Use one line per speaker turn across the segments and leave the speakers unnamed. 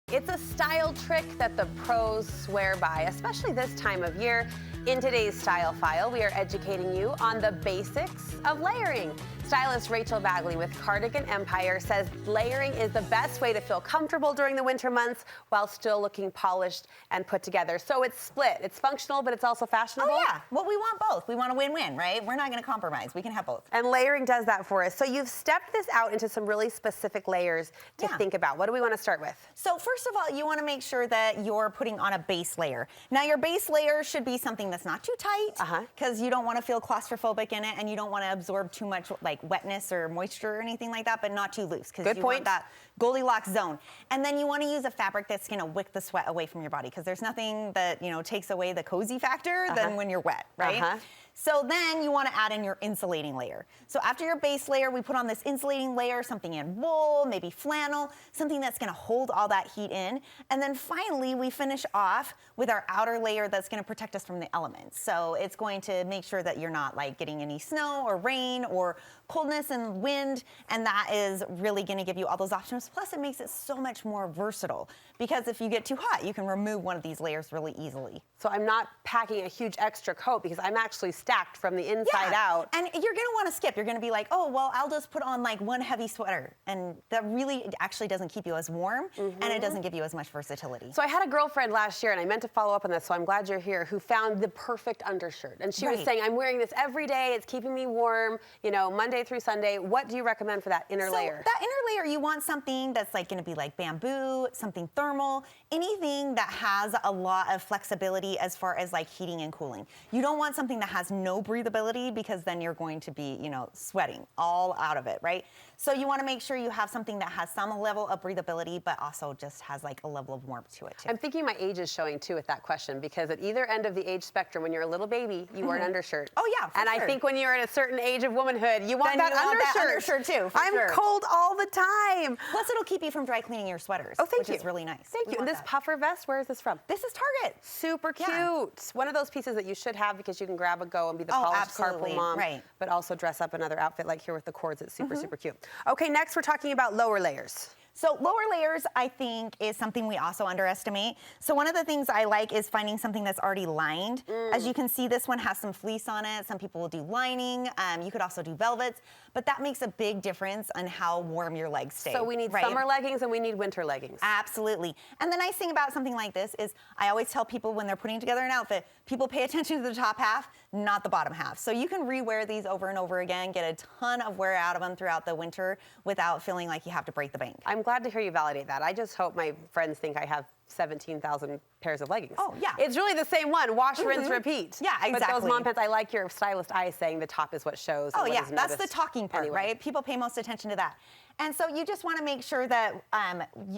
It's a style trick that the pros swear by, especially this time of year. In today's Style File, we are educating you on the basics of layering. Stylist Reachel Bagley with Cardigan Empire says layering is the best way to feel comfortable during the winter months while still looking polished and put together. So it's split. It's functional, but it's also fashionable.
Oh yeah, well we want both. We want a win-win, right? We're not gonna compromise. We can have both.
And layering does that for us. So you've stepped this out into some really specific layers to think about. What do we want to start with?
So first of all, you want to make sure that you're putting on a base layer. Now your base layer should be something that's not too tight, because you don't want to feel claustrophobic in it, and you don't want to absorb too much like wetness or moisture or anything like that, but not too loose, because you want that Goldilocks zone. And then you want to use a fabric that's going to wick the sweat away from your body, because there's nothing that takes away the cozy factor than when you're wet, right? So then you want to add in your insulating layer. So after your base layer, we put on this insulating layer, something in wool, maybe flannel, something that's going to hold all that heat in. And then finally, we finish off with our outer layer that's going to protect us from the elements. So it's going to make sure that you're not like getting any snow or rain or coldness and wind, and that is really going to give you all those options. Plus, it makes it so much more versatile, because if you get too hot, you can remove one of these layers really easily.
So I'm not packing a huge extra coat, because I'm actually stacked from the inside out.
And you're going to want to skip. You're going to be like, oh, well, I'll just put on like one heavy sweater, and that really actually doesn't keep you as warm, and it doesn't give you as much versatility.
So I had a girlfriend last year, and I meant to follow up on this, so I'm glad you're here, who found the perfect undershirt. And she was saying, I'm wearing this every day. It's keeping me warm, Monday through Sunday. What do you recommend for that inner layer?
That inner layer, you want something that's like going to be like bamboo, something thermal, anything that has a lot of flexibility as far as like heating and cooling. You don't want something that has no breathability, because then you're going to be, sweating all out of it, right? So you want to make sure you have something that has some level of breathability, but also just has like a level of warmth to it too.
I'm thinking my age is showing too with that question, because at either end of the age spectrum, when you're a little baby, you wear an undershirt.
Oh yeah, for
and
sure.
I think when you're at a certain age of womanhood, you want that
undershirt too.
I'm cold all the time.
Plus, it'll keep you from dry cleaning your sweaters.
Oh, thank you.
Which is really nice.
Thank you. And this puffer vest, where is this from?
This is Target.
Super cute. One of those pieces that you should have, because you can grab a go and be the polished carpool mom, but also dress up another outfit like here with the cords. It's super, super cute. Okay, next we're talking about lower layers.
So lower layers, I think, is something we also underestimate. So one of the things I like is finding something that's already lined. As you can see, this one has some fleece on it. Some people will do lining. You could also do velvets, but that makes a big difference on how warm your legs stay.
So we need summer leggings and we need winter leggings.
Absolutely. And the nice thing about something like this is I always tell people when they're putting together an outfit, people pay attention to the top half, not the bottom half. So you can rewear these over and over again, get a ton of wear out of them throughout the winter without feeling like you have to break the bank.
I'm glad to hear you validate that. I just hope my friends think I have 17,000 pairs of leggings.
Oh, yeah.
It's really the same one. Wash, rinse, repeat.
Yeah, exactly.
But those mom pants, I like your stylist eye saying the top is what shows.
Oh, yeah. That's the talking part, right? People pay most attention to that. And so you just want to make sure that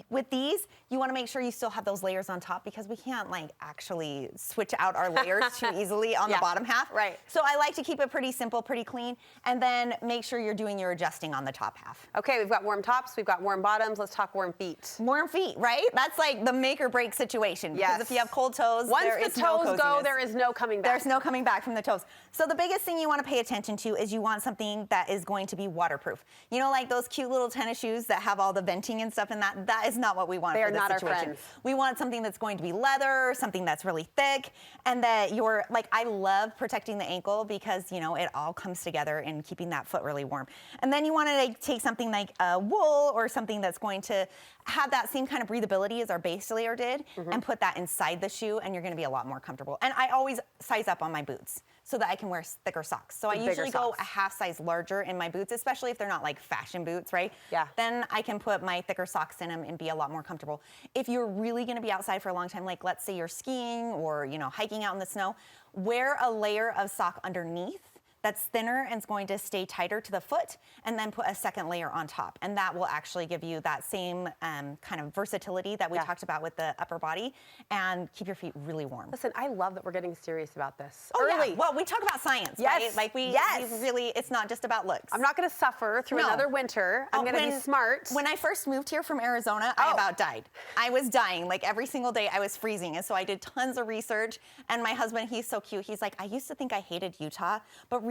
with these, you want to make sure you still have those layers on top, because we can't like actually switch out our layers too easily on the bottom half.
Right.
So I like to keep it pretty simple, pretty clean, and then make sure you're doing your adjusting on the top half.
Okay, we've got warm tops, we've got warm bottoms. Let's talk warm feet.
Warm feet, right? That's like the make or break situation. Because if you have cold toes,
once the toes go, there is no coming back.
There's no coming back from the toes. So the biggest thing you want to pay attention to is you want something that is going to be waterproof. Like those cute little tennis shoes that have all the venting and stuff in that. That is not what we want for this situation. They are not our friends. We want something that's going to be leather, something that's really thick, and that you're like, I love protecting the ankle, because it all comes together and keeping that foot really warm. And then you want to take something like wool or something that's going to have that same kind of breathability as our base layer did, and put that inside the shoe, and you're going to be a lot more comfortable. And I always size up on my boots so that I can wear thicker socks. So I usually go a half size larger in my boots, especially if they're not like fashion boots, right?
Yeah.
Then I can put my thicker socks in them and be a lot more comfortable. If you're really going to be outside for a long time, like let's say you're skiing or hiking out in the snow, wear a layer of sock underneath that's thinner and is going to stay tighter to the foot, and then put a second layer on top. And that will actually give you that same kind of versatility that we talked about with the upper body, and keep your feet really warm.
Listen, I love that we're getting serious about this.
Oh, early. Yeah. Well, we talk about science, right? Like we really, it's not just about looks.
I'm not gonna suffer through another winter. I'm gonna be smart.
When I first moved here from Arizona, I about died. I was dying. Like every single day I was freezing. And so I did tons of research, and my husband, he's so cute. He's like, I used to think I hated Utah, but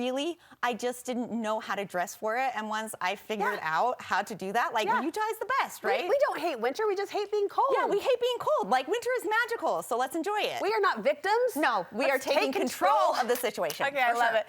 I just didn't know how to dress for it. And once I figured out how to do that, like Utah is the best, right?
We don't hate winter, we just hate being cold.
Yeah, we hate being cold. Like winter is magical, so let's enjoy it.
We are not victims.
No, we are taking control of the situation.
Okay, I love it.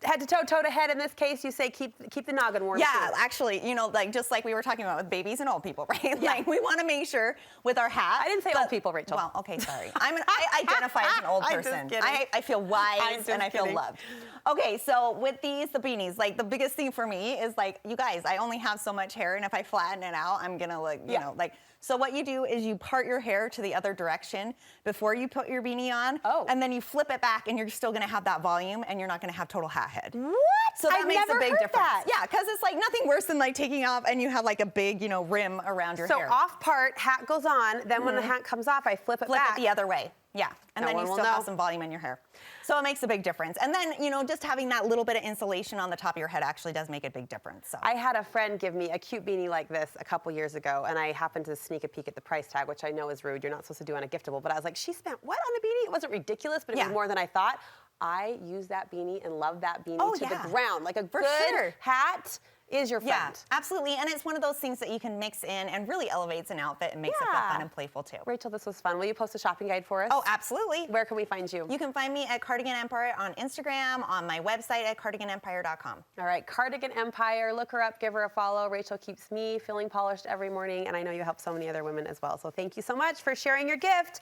Head to toe to head in this case, you say keep the noggin warm.
Yeah,
too.
actually, you know, like just like we were talking about with babies and old people, right? Yeah. Like we want to make sure with our hat.
I didn't say old people, Rachel.
Well, okay, sorry. I identify as an old person.
I'm just kidding.
I feel wise and I feel loved. Okay, so with the beanies, like the biggest thing for me is like, you guys, I only have so much hair, and if I flatten it out, I'm gonna look, you know, like. So what you do is you part your hair to the other direction before you put your beanie on, and then you flip it back, and you're still gonna have that volume, and you're not gonna have total hat head.
What?
So that makes a big difference.
That.
Yeah, because it's like nothing worse than like taking off and you have like a big, you know, rim around your hair.
So off part, hat goes on, then when the hat comes off, I flip it back.
Flip it the other way. Yeah, and then you still have
know.
some volume in your hair. So it makes a big difference. And then, you know, just having that little bit of insulation on the top of your head actually does make a big difference. So
I had a friend give me a cute beanie like this a couple years ago, and I happened to sneak a peek at the price tag, which I know is rude. You're not supposed to do on a giftable, but I was like, she spent what on a beanie? It wasn't ridiculous, but it was more than I thought. I use that beanie and love that beanie to the ground. Like a good hat is your friend.
Yeah, absolutely. And it's one of those things that you can mix in and really elevates an outfit and makes it feel fun and playful too.
Rachel, this was fun. Will you post a shopping guide for us?
Oh, absolutely.
Where can we find you?
You can find me at Cardigan Empire on Instagram, on my website at cardiganempire.com.
All right, Cardigan Empire. Look her up, give her a follow. Rachel keeps me feeling polished every morning, and I know you help so many other women as well. So thank you so much for sharing your gift